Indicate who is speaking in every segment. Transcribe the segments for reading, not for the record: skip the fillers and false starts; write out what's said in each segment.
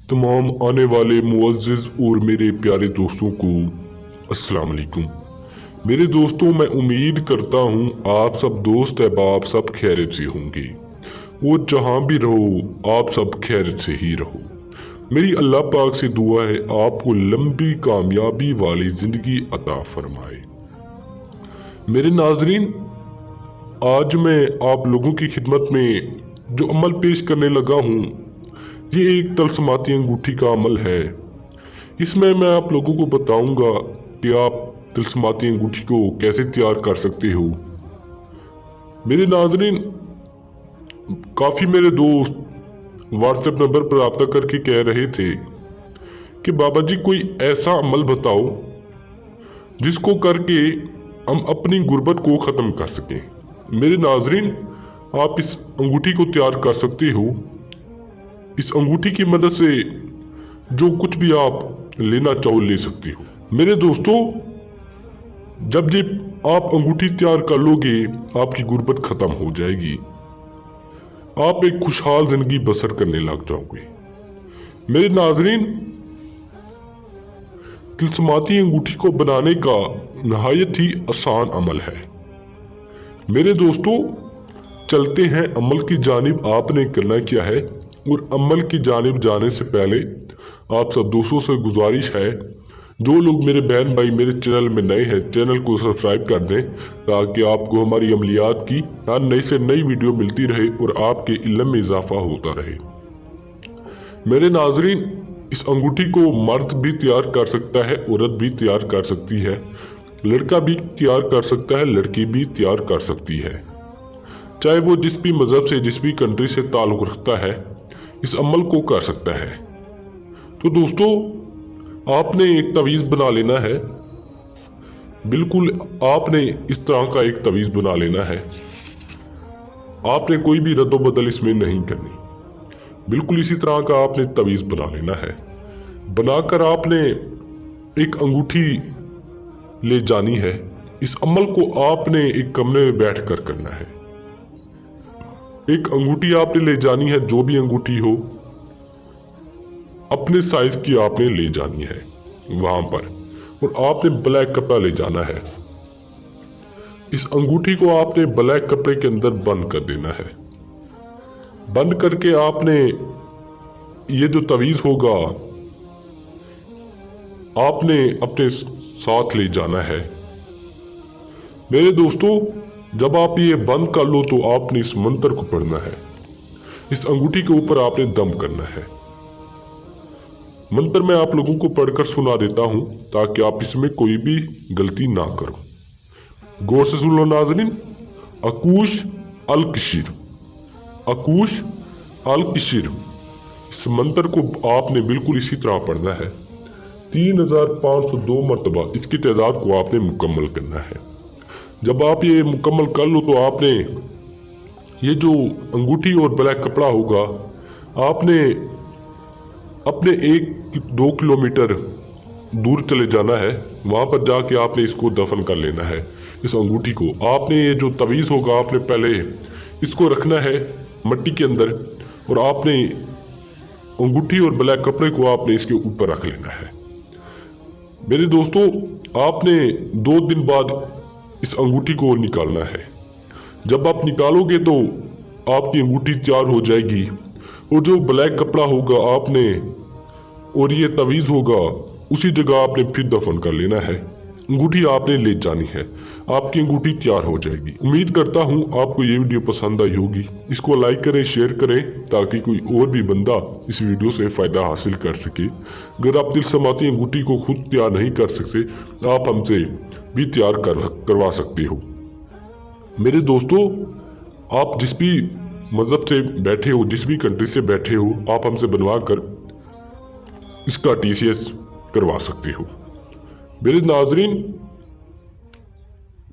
Speaker 1: तमाम आने वाले मुअज़्ज़िज़ और मेरे प्यारे दोस्तों को अस्सलाम वालेकुम। मेरे दोस्तों, मैं उम्मीद करता हूँ आप सब दोस्त अहबाब सब खैरियत से होंगे और जहाँ भी रहो आप सब खैरियत से ही रहो। मेरी अल्लाह पाक से दुआ है आपको लंबी कामयाबी वाली ज़िंदगी अता फरमाए। मेरे नाज़रीन, आज मैं आप लोगों की खिदमत में जो अमल पेश करने लगा हूँ, ये एक तलस्माती अंगूठी का अमल है। इसमें मैं आप लोगों को बताऊंगा कि आप तलस्माती अंगूठी को कैसे तैयार कर सकते हो। मेरे नाज़रीन, काफ़ी मेरे दोस्त व्हाट्सएप नंबर पर रब्ता करके कह रहे थे कि बाबा जी कोई ऐसा अमल बताओ जिसको करके हम अपनी गुर्बत को ख़त्म कर सकें। मेरे नाज़रीन, आप इस अंगूठी को तैयार कर सकते हो। इस अंगूठी की मदद से जो कुछ भी आप लेना चाहो ले सकते हो। मेरे दोस्तों, जब ये आप अंगूठी तैयार कर लोगे आपकी गुर्बत ख़त्म हो जाएगी, आप एक खुशहाल ज़िंदगी बसर करने लग जाओगे। मेरे नाज़रीन, तलस्माती अंगूठी को बनाने का नहायत ही आसान अमल है। मेरे दोस्तों, चलते हैं अमल की जानिब। आपने करना क्या है, और अमल की जानिब जाने से पहले आप सब दोस्तों से गुजारिश है, जो लोग मेरे बहन भाई मेरे चैनल में नए हैं, चैनल को सब्सक्राइब कर दें ताकि आपको हमारी अमलियात की हर नई से नई वीडियो मिलती रहे और आपके इल्म में इजाफा होता रहे। मेरे नाजरीन, इस अंगूठी को मर्द भी तैयार कर सकता है, औरत भी तैयार कर सकती है, लड़का भी तैयार कर सकता है, लड़की भी तैयार कर सकती है। चाहे वो जिस भी मज़हब से जिस भी कंट्री से ताल्लुक़ रखता है, इस अमल को कर सकता है। तो दोस्तों, आपने एक तवीज़ बना लेना है। बिल्कुल आपने इस तरह का एक तवीज़ बना लेना है। आपने कोई भी रद्दो बदल इसमें नहीं करनी। बिल्कुल इसी तरह का आपने तवीज़ बना लेना है। बनाकर आपने एक अंगूठी ले जानी है। इस अमल को आपने एक कमरे में बैठ कर करना है। एक अंगूठी आपने ले जानी है, जो भी अंगूठी हो, अपने साइज की आपने ले जानी है वहां पर, और आपने ब्लैक कपड़ा ले जाना है। इस अंगूठी को आपने ब्लैक कपड़े के अंदर बंद कर देना है। बंद करके आपने ये जो तवीज़ होगा आपने अपने साथ ले जाना है। मेरे दोस्तों, जब आप ये बंद कर लो तो आपने इस मंत्र को पढ़ना है। इस अंगूठी के ऊपर आपने दम करना है। मंत्र मैं आप लोगों को पढ़कर सुना देता हूं ताकि आप इसमें कोई भी गलती ना करो। गौर से सुन लो नाज़रीन। अकूश अल किशिर, अकूश अल किशिर। इस मंत्र को आपने बिल्कुल इसी तरह पढ़ना है। 3502 मरतबा इसकी तादाद को आपने मुकम्मल करना है। जब आप ये मुकम्मल कर लो तो आपने ये जो अंगूठी और ब्लैक कपड़ा होगा, आपने अपने 1-2 किलोमीटर दूर चले जाना है। वहाँ पर जाके आपने इसको दफन कर लेना है। इस अंगूठी को आपने, ये जो तवीज़ होगा, आपने पहले इसको रखना है मिट्टी के अंदर, और आपने अंगूठी और ब्लैक कपड़े को आपने इसके ऊपर रख लेना है। मेरे दोस्तों, आपने 2 दिन बाद इस अंगूठी को निकालना है। जब आप निकालोगे तो आपकी अंगूठी तैयार हो जाएगी, और जो ब्लैक कपड़ा होगा आपने और ये तवीज़ होगा उसी जगह आपने फिर दफन कर लेना है। अंगूठी आपने ले जानी है। आपकी अंगूठी तैयार हो जाएगी। उम्मीद करता हूँ आपको ये वीडियो पसंद आई होगी। इसको लाइक करें, शेयर करें ताकि कोई और भी बंदा इस वीडियो से फ़ायदा हासिल कर सके। अगर आप तलस्माती अंगूठी को खुद तैयार नहीं कर सकते, आप हमसे भी तैयार करवा सकते हो। मेरे दोस्तों, आप जिस भी मज़हब से बैठे हो, जिस भी कंट्री से बैठे हो, आप हमसे बनवा कर इसका TCS करवा सकते हो। मेरे नाज़रीन,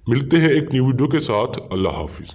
Speaker 1: मिलते हैं एक न्यू वीडियो के साथ। अल्लाह हाफिज़।